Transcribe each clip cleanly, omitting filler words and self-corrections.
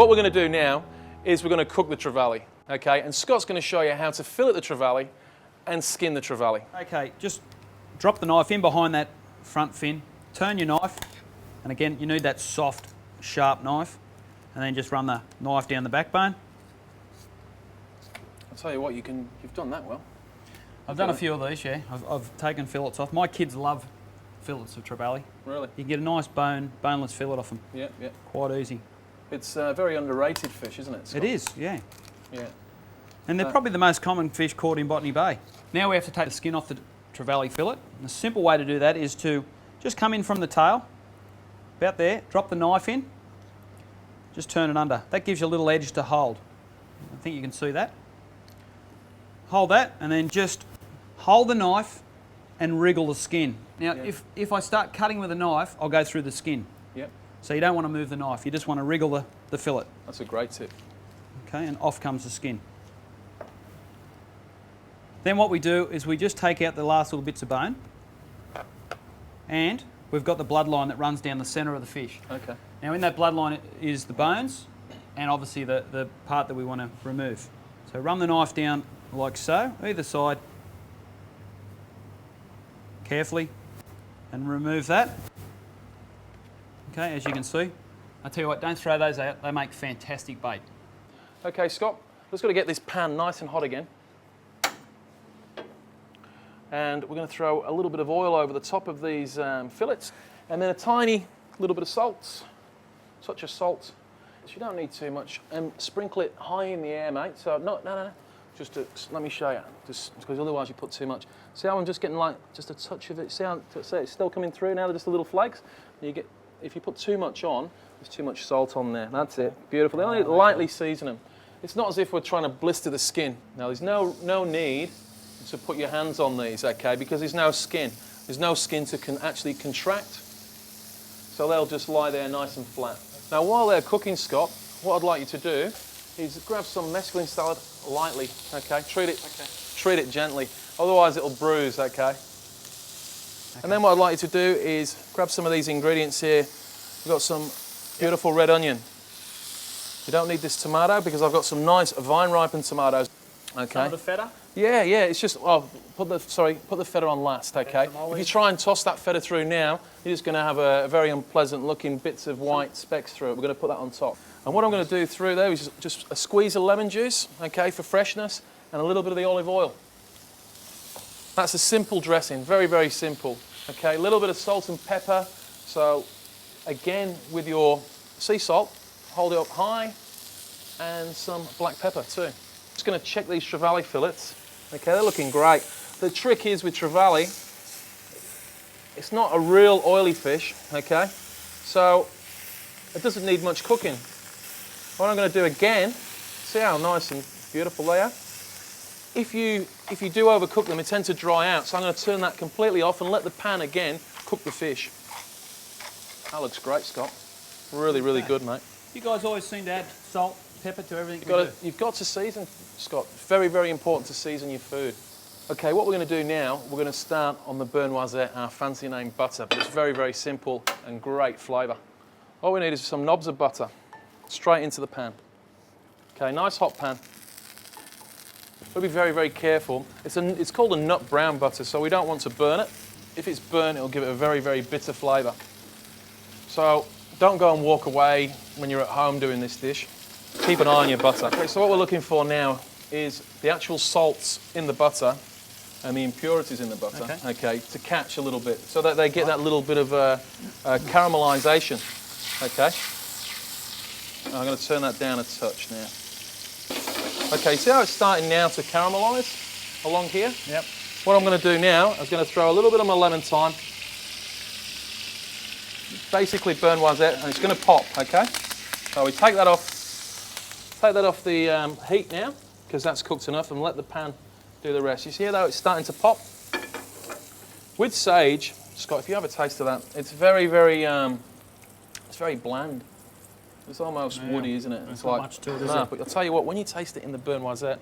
what we're going to do now is we're going to cook the trevally, okay? And Scott's going to show you how to fillet the trevally and skin the trevally. Okay, just drop the knife in behind that front fin, turn your knife, and again, you need that soft, sharp knife, and then just run the knife down the backbone. I'll tell you what, you've done that well. I've done a few of these, yeah. I've taken fillets off. My kids love fillets of trevally. Really? You can get a nice boneless fillet off them. Yeah, yeah. Quite easy. It's a very underrated fish, isn't it, Scott? It is, yeah. Yeah. And they're probably the most common fish caught in Botany Bay. Now we have to take the skin off the trevally fillet. And the simple way to do that is to just come in from the tail, about there, drop the knife in, just turn it under. That gives you a little edge to hold. I think you can see that. Hold that, and then just hold the knife and wriggle the skin. Now, if I start cutting with a knife, I'll go through the skin. Yep. So you don't want to move the knife, you just want to wriggle the fillet. That's a great tip. Okay, and off comes the skin. Then what we do is we just take out the last little bits of bone, and we've got the bloodline that runs down the centre of the fish. Okay. Now in that bloodline is the bones, and obviously the part that we want to remove. So run the knife down like so, either side, carefully, and remove that. Okay, as you can see. I tell you what, don't throw those out, they make fantastic bait. Okay, Scott, let's got to get this pan nice and hot again. And we're going to throw a little bit of oil over the top of these fillets, and then a tiny little bit of salt, touch of salt. So you don't need too much. And sprinkle it high in the air, mate. So no. Just let me show you, just because otherwise you put too much. See how I'm just getting like just a touch of it. See how it's still coming through now. They're just the little flakes. You get, if you put too much on, there's too much salt on there. That's it. Beautiful. They only lightly season them. It's not as if we're trying to blister the skin. Now there's no need to put your hands on these, okay? Because there's no skin. There's no skin to actually contract. So they'll just lie there nice and flat. Now while they're cooking, Scott, what I'd like you to do is grab some mesclun salad lightly, okay? Treat it gently, otherwise it'll bruise, okay? And then what I'd like you to do is grab some of these ingredients here. We've got some beautiful red onion. You don't need this tomato because I've got some nice vine-ripened tomatoes, okay? Some of the feta? Yeah, it's just, put the feta on last, okay? If you try and toss that feta through now, you're just going to have a very unpleasant looking bits of white specks through it. We're going to put that on top. And what I'm going to do through there is just a squeeze of lemon juice, okay, for freshness, and a little bit of the olive oil. That's a simple dressing, very, very simple, okay? A little bit of salt and pepper. So, again, with your sea salt, hold it up high, and some black pepper too. Just going to check these trevally fillets. Okay, they're looking great. The trick is with trevally, it's not a real oily fish, okay? So it doesn't need much cooking. What I'm going to do again, see how nice and beautiful they are? If you do overcook them, they tend to dry out. So I'm going to turn that completely off and let the pan again cook the fish. That looks great, Scott. Really, really good, mate. You guys always seem to add salt, pepper to everything You've got to season, Scott. Very, very important to season your food. Okay, what we're going to do now, we're going to start on the beurre noisette, our fancy name butter, but it's very, very simple and great flavour. All we need is some knobs of butter, straight into the pan. Okay, nice hot pan. We'll be very, very careful. It's called a nut brown butter, so we don't want to burn it. If it's burnt, it'll give it a very, very bitter flavour. So don't go and walk away when you're at home doing this dish. Keep an eye on your butter. Okay, so what we're looking for now is the actual salts in the butter and the impurities in the butter, okay, to catch a little bit, so that they get that little bit of caramelisation, okay? I'm going to turn that down a touch now. Okay, see how it's starting now to caramelise along here? Yep. What I'm going to do now is going to throw a little bit of my lemon thyme, basically beurre noisette, and it's going to pop, okay? So we take that off the heat now, because that's cooked enough, and let the pan do the rest. You see how it's starting to pop? With sage, Scott, if you have a taste of that, it's very, very, it's very bland. It's almost woody, isn't it? It's like much to it, is it? But I'll tell you what, when you taste it in the beurre noisette,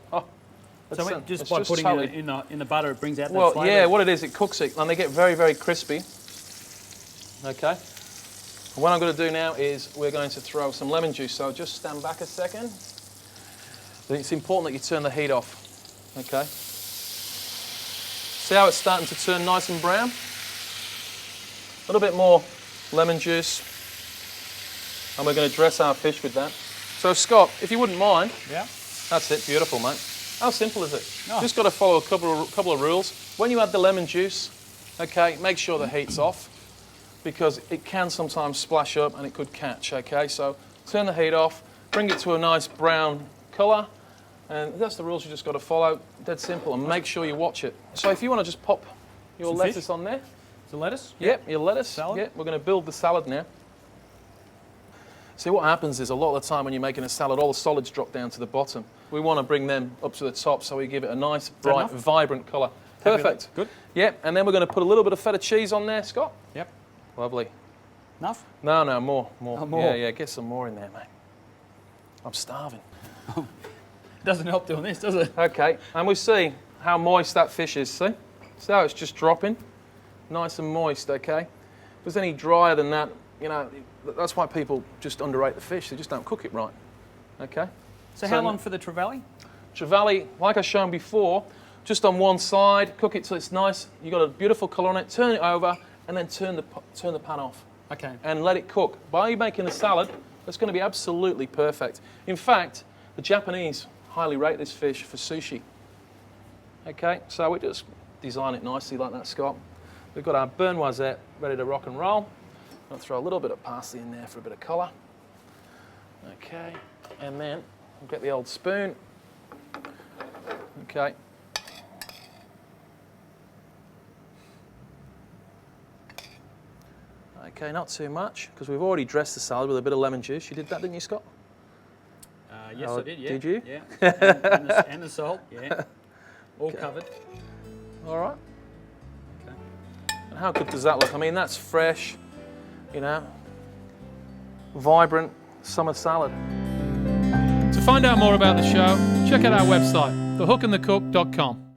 so just by putting it in the butter, it brings out that flavour? Yeah, what it is, it cooks it, and they get very, very crispy. Okay. And what I'm going to do now is we're going to throw some lemon juice. So just stand back a second. It's important that you turn the heat off. Okay. See how it's starting to turn nice and brown? A little bit more lemon juice. And we're going to dress our fish with that. So Scott, if you wouldn't mind. Yeah. That's it, beautiful, mate. How simple is it? Oh. Just got to follow a couple of rules. When you add the lemon juice, okay, make sure the heat's off because it can sometimes splash up and it could catch, okay? So turn the heat off, bring it to a nice brown colour, and that's the rules you just got to follow. Dead simple, and make sure you watch it. So if you want to just pop your Some lettuce fish? on there. The lettuce? Yep, your lettuce. Salad? Yep, we're going to build the salad now. See, what happens is a lot of the time when you're making a salad, all the solids drop down to the bottom. We want to bring them up to the top so we give it a nice, bright, vibrant colour. Perfect. Good. Yep, and then we're going to put a little bit of feta cheese on there, Scott. Yep. Lovely. Enough? No, more. Oh, more. Yeah, get some more in there, mate. I'm starving. Doesn't help doing this, does it? Okay, and we see how moist that fish is, see? See how it's just dropping? Nice and moist, okay? If there's any drier than that, you know, that's why people just underrate the fish. They just don't cook it right, okay? So how long for the Trevally? Trevally, like I shown before, just on one side, cook it till it's nice. You've got a beautiful colour on it, turn it over, and then turn the pan off. Okay. And let it cook. By making the salad, that's going to be absolutely perfect. In fact, the Japanese highly rate this fish for sushi. Okay, so we just design it nicely like that, Scott. We've got our burn noisette ready to rock and roll. I'll throw a little bit of parsley in there for a bit of colour. Okay, and then we'll get the old spoon. Okay. Okay, not too much, because we've already dressed the salad with a bit of lemon juice. You did that, didn't you, Scott? Yes, I did, yeah. Did you? Yeah. And the salt, yeah. All covered. All right. Okay. And how good does that look? I mean, that's fresh, you know, vibrant summer salad. To find out more about the show, check out our website, thehookandthecook.com.